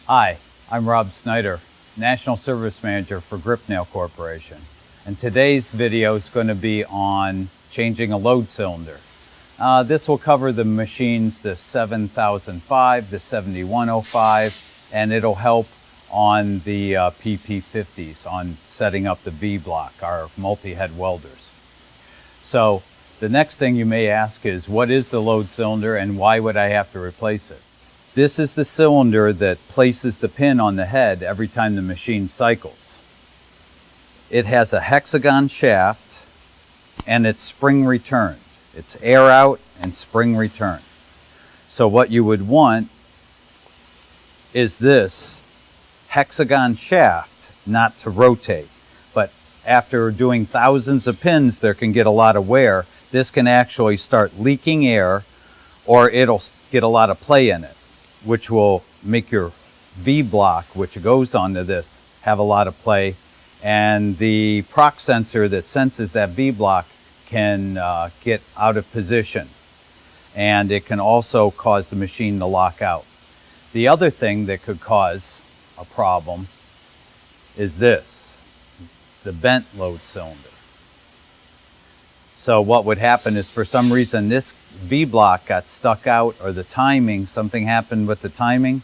Hi, I'm Rob Snyder, National Service Manager for Gripnail Corporation. And today's video is going to be on changing a load cylinder. This will cover the machines, the 7005, the 7105, and it'll help on the PP50s on setting up the V-block, our multi-head welders. So the next thing you may ask is, what is the load cylinder and why would I have to replace it? This is the cylinder that places the pin on the head every time the machine cycles. It has a hexagon shaft and it's spring returned. It's air out and spring return. So what you would want is this hexagon shaft not to rotate. But after doing thousands of pins, there can get a lot of wear. This can actually start leaking air, or it'll get a lot of play in it, which will make your V-block, which goes onto this, have a lot of play. And the proc sensor that senses that V-block can get out of position. And it can also cause the machine to lock out. The other thing that could cause a problem is this, the bent load cylinder. So what would happen is, for some reason this V-block got stuck out, or the timing, something happened with the timing,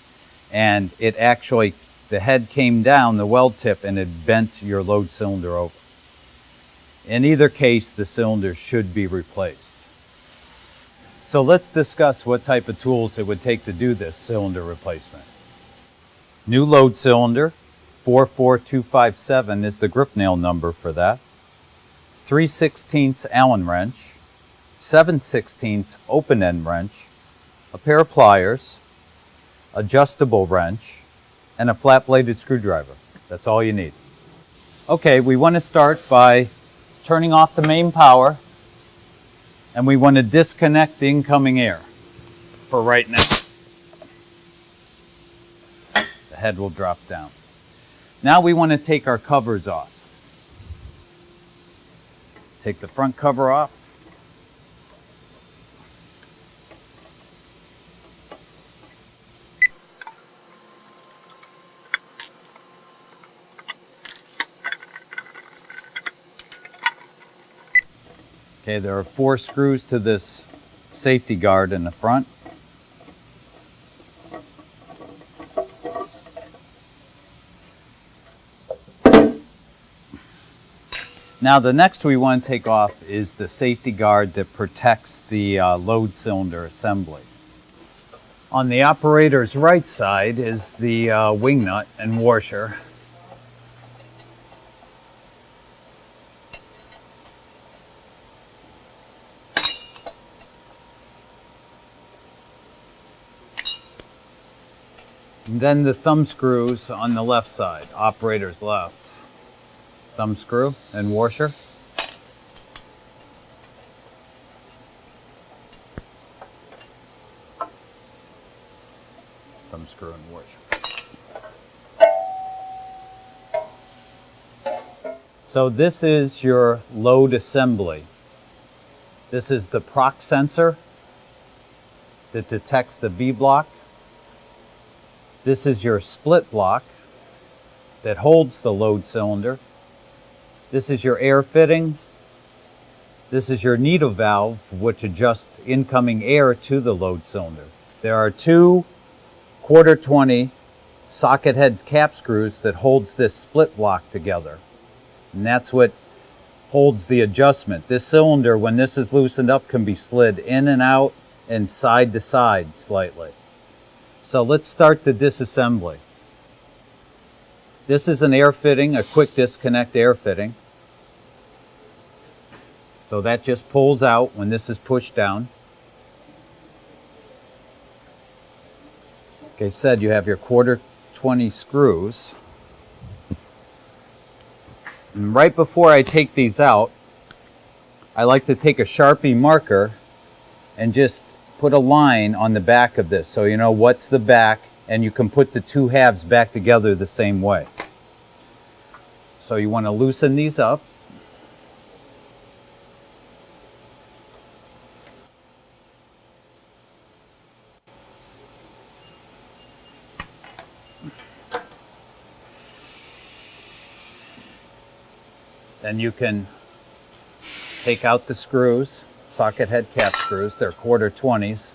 and it actually, the head came down, the weld tip, and it bent your load cylinder over. In either case, the cylinder should be replaced. So let's discuss what type of tools it would take to do this cylinder replacement. New load cylinder, 44257 is the Gripnail number for that. 3/16 Allen wrench, 7/16 open end wrench, a pair of pliers, adjustable wrench, and a flat bladed screwdriver. That's all you need. Okay, we want to start by turning off the main power, and we want to disconnect the incoming air for right now. The head will drop down. Now we want to take our covers off. Take the front cover off. Okay, there are 4 screws to this safety guard in the front. Now the next we want to take off is the safety guard that protects the load cylinder assembly. On the operator's right side is the wing nut and washer. And then the thumb screws on the left side, operator's left. Thumb screw and washer. Thumb screw and washer. So this is your load assembly. This is the proc sensor that detects the V-block. This is your split block that holds the load cylinder. This is your air fitting. This is your needle valve, which adjusts incoming air to the load cylinder. There are 2 1/4-20 socket head cap screws that holds this split block together. And that's what holds the adjustment. This cylinder, when this is loosened up, can be slid in and out and side to side slightly. So let's start the disassembly. This is an air fitting, a quick disconnect air fitting. So that just pulls out when this is pushed down. Like I said, you have your 1/4-20 screws. And right before I take these out, I like to take a Sharpie marker and just put a line on the back of this so you know what's the back, and you can put the 2 halves back together the same way. So you want to loosen these up. Then you can take out the screws, socket head cap screws. They're 1/4 20s.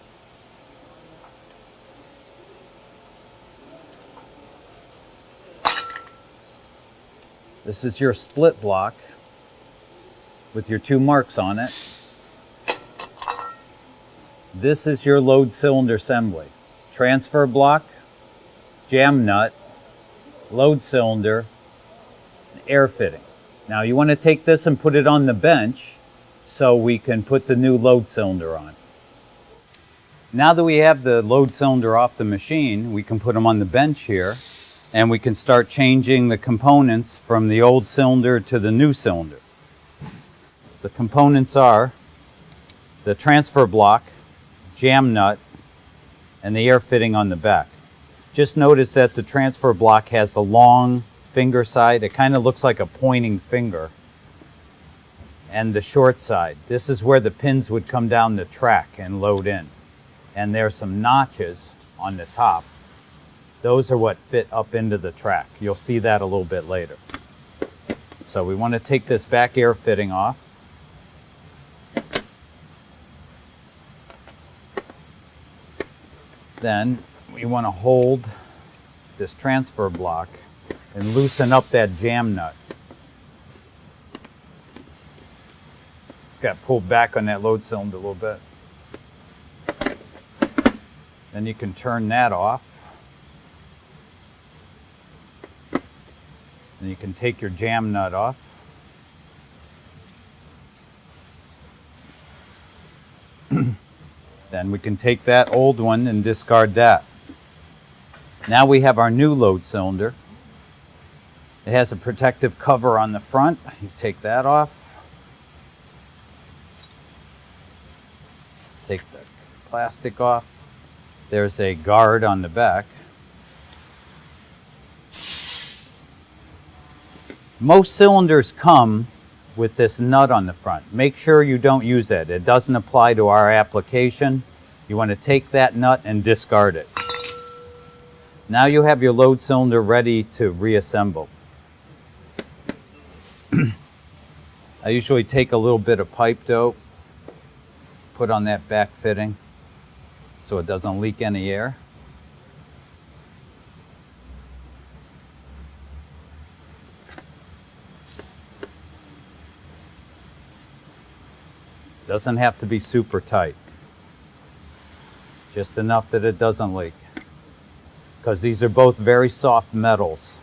This is your split block with your 2 marks on it. This is your load cylinder assembly. Transfer block, jam nut, load cylinder, air fitting. Now you want to take this and put it on the bench so we can put the new load cylinder on. Now that we have the load cylinder off the machine, we can put them on the bench here and we can start changing the components from the old cylinder to the new cylinder. The components are the transfer block, jam nut, and the air fitting on the back. Just notice that the transfer block has a long finger side. It kind of looks like a pointing finger. And the short side. This is where the pins would come down the track and load in. And there's some notches on the top. Those are what fit up into the track. You'll see that a little bit later. So we want to take this back air fitting off. Then we want to hold this transfer block and loosen up that jam nut. It's got pulled back on that load cylinder a little bit. Then you can turn that off. And you can take your jam nut off. Then we can take that old one and discard that. Now we have our new load cylinder. It has a protective cover on the front. You take that off. Take the plastic off. There's a guard on the back. Most cylinders come with this nut on the front. Make sure you don't use that. It doesn't apply to our application. You want to take that nut and discard it. Now you have your load cylinder ready to reassemble. I usually take a little bit of pipe dope, put on that back fitting so it doesn't leak any air. Doesn't have to be super tight. Just enough that it doesn't leak. Because these are both very soft metals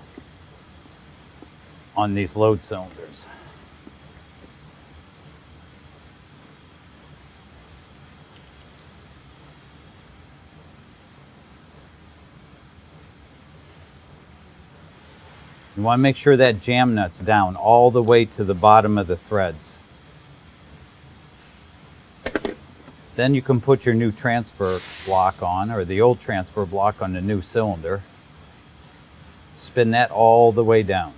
on these load cylinders. You want to make sure that jam nut's down all the way to the bottom of the threads. Then you can put your new transfer block on, or the old transfer block on the new cylinder. Spin that all the way down.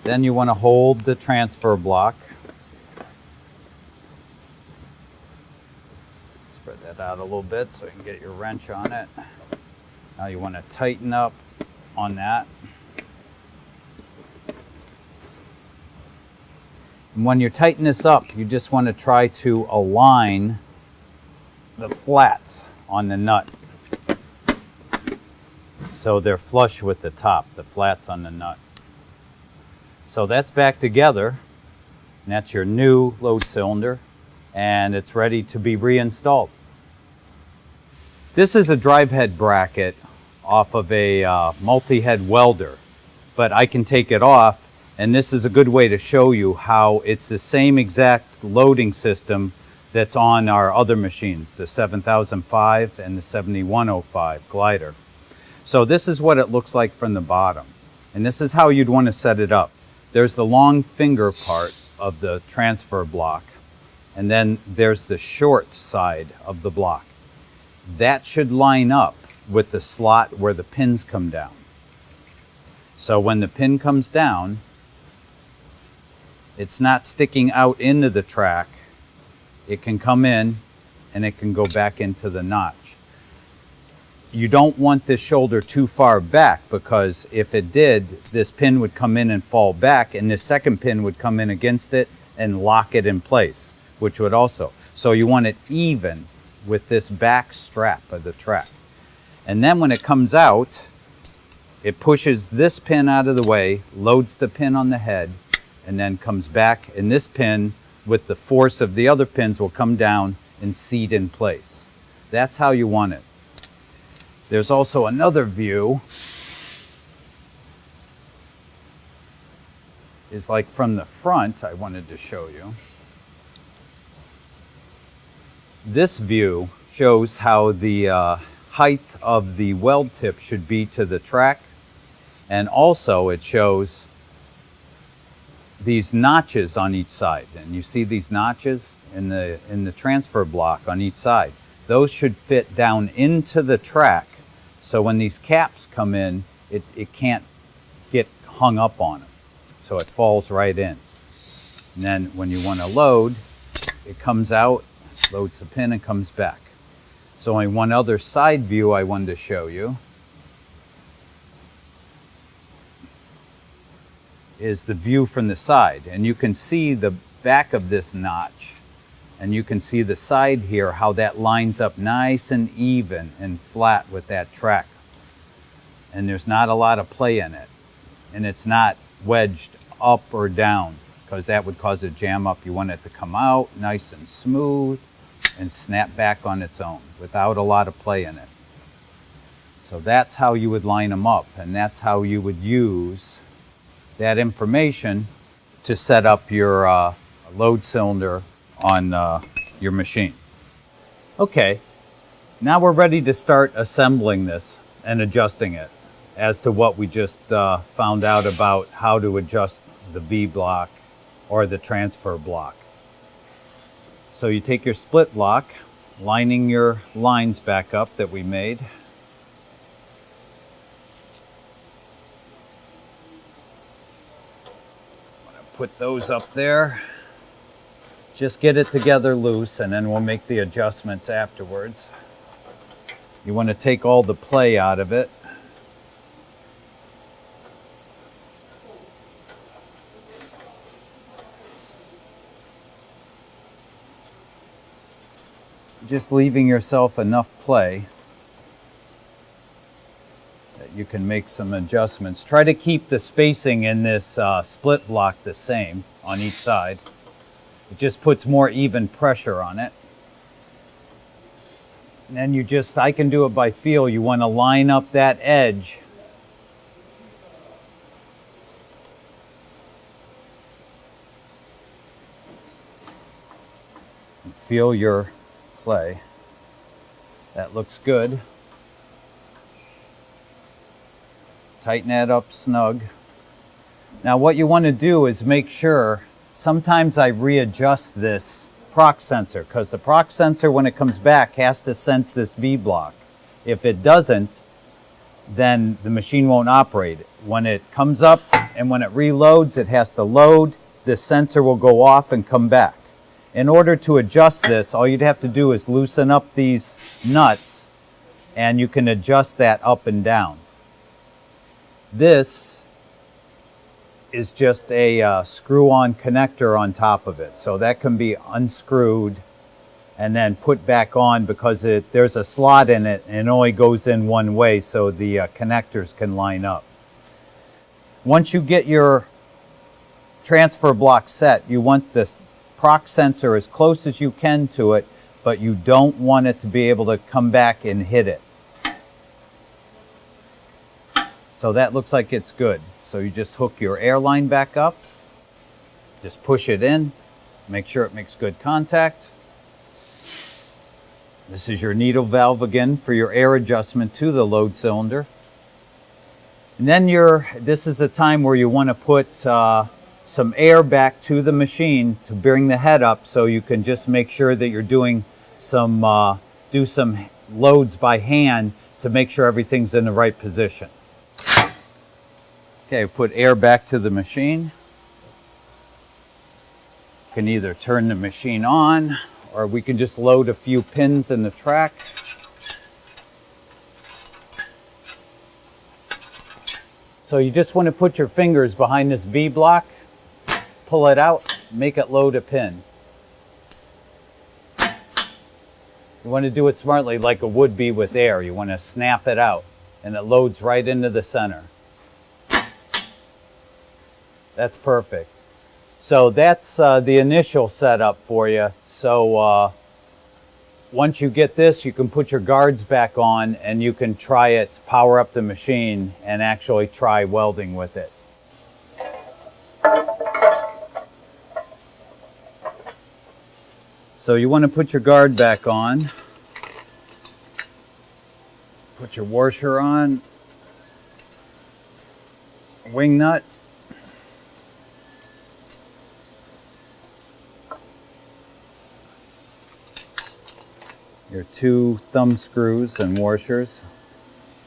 Then you want to hold the transfer block. Spread that out a little bit so you can get your wrench on it. Now you want to tighten up on that. And when you tighten this up, you just want to try to align the flats on the nut so they're flush with the top, the flats on the nut. So that's back together, and that's your new load cylinder, and it's ready to be reinstalled. This is a drive head bracket off of a multi-head welder, but I can take it off, and this is a good way to show you how it's the same exact loading system that's on our other machines, the 7005 and the 7105 glider. So this is what it looks like from the bottom, and this is how you'd want to set it up. There's the long finger part of the transfer block, and then there's the short side of the block. That should line up with the slot where the pins come down. So when the pin comes down, it's not sticking out into the track. It can come in and it can go back into the notch. you don't want this shoulder too far back, because if it did, this pin would come in and fall back, and this second pin would come in against it and lock it in place, which would also. So you want it even with this back strap of the track. And then when it comes out, it pushes this pin out of the way, loads the pin on the head, and then comes back, and this pin, with the force of the other pins, will come down and seat in place. That's how you want it. There's also another view. It's like from the front, I wanted to show you. This view shows how the height of the weld tip should be to the track, and also it shows these notches on each side. And you see these notches in the transfer block on each side. Those should fit down into the track, so when these caps come in, it can't get hung up on them. So it falls right in. And then when you want to load, it comes out, loads the pin, and comes back. So only one other side view I wanted to show you is the view from the side. And you can see the back of this notch, and you can see the side here, how that lines up nice and even and flat with that track. And there's not a lot of play in it. And it's not wedged up or down, because that would cause a jam up. You want it to come out nice and smooth and snap back on its own without a lot of play in it. So that's how you would line them up, and that's how you would use that information to set up your load cylinder on your machine. Okay, now we're ready to start assembling this and adjusting it as to what we just found out about how to adjust the V block or the transfer block. So you take your split block, lining your lines back up that we made. I'm going to put those up there. Just get it together loose, and then we'll make the adjustments afterwards. You want to take all the play out of it. Just leaving yourself enough play that you can make some adjustments. Try to keep the spacing in this split block the same on each side. It just puts more even pressure on it. And then you just, I can do it by feel. You want to line up that edge. And feel your play. That looks good. Tighten that up snug. Now what you want to do is make sure, sometimes I readjust this proc sensor, because the proc sensor, when it comes back, has to sense this V block. If it doesn't, then the machine won't operate. When it comes up and when it reloads, it has to load. This sensor will go off and come back. In order to adjust this, all you'd have to do is loosen up these nuts, and you can adjust that up and down. This is just a screw-on connector on top of it. So that can be unscrewed and then put back on, because there's a slot in it and it only goes in one way, so the connectors can line up. Once you get your transfer block set, you want this proc sensor as close as you can to it, but you don't want it to be able to come back and hit it. So that looks like it's good. So you just hook your air line back up, just push it in, make sure it makes good contact. This is your needle valve again for your air adjustment to the load cylinder. And then this is the time where you want to put some air back to the machine to bring the head up, so you can just make sure that you're doing some loads by hand to make sure everything's in the right position. Okay, put air back to the machine. You can either turn the machine on, or we can just load a few pins in the track. So you just want to put your fingers behind this V block, pull it out, make it load a pin. You want to do it smartly like it would be with air. You want to snap it out and it loads right into the center. That's perfect. So that's the initial setup for you. So once you get this, you can put your guards back on and you can try it, power up the machine and actually try welding with it. So you want to put your guard back on, put your washer on, wing nut, your 2 thumb screws and washers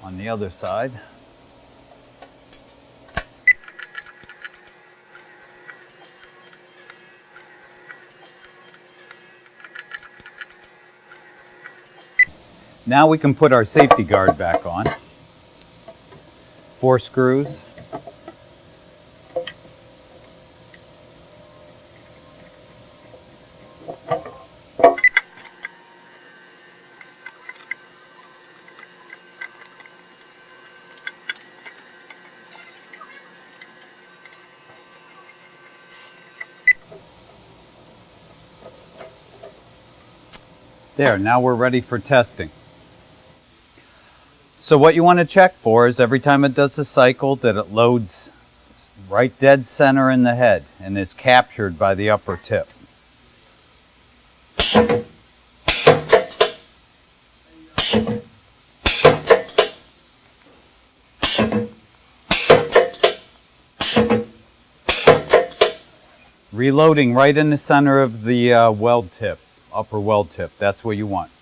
on the other side. Now we can put our safety guard back on. 4 screws. There, now we're ready for testing. So what you want to check for is every time it does a cycle that it loads right dead center in the head and is captured by the upper tip. Reloading right in the center of the weld tip, upper weld tip. That's what you want.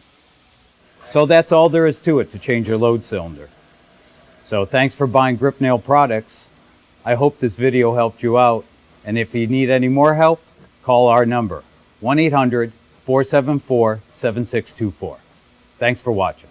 So that's all there is to it to change your load cylinder. So thanks for buying Gripnail products. I hope this video helped you out. And if you need any more help, call our number, 1-800-474-7624. Thanks for watching.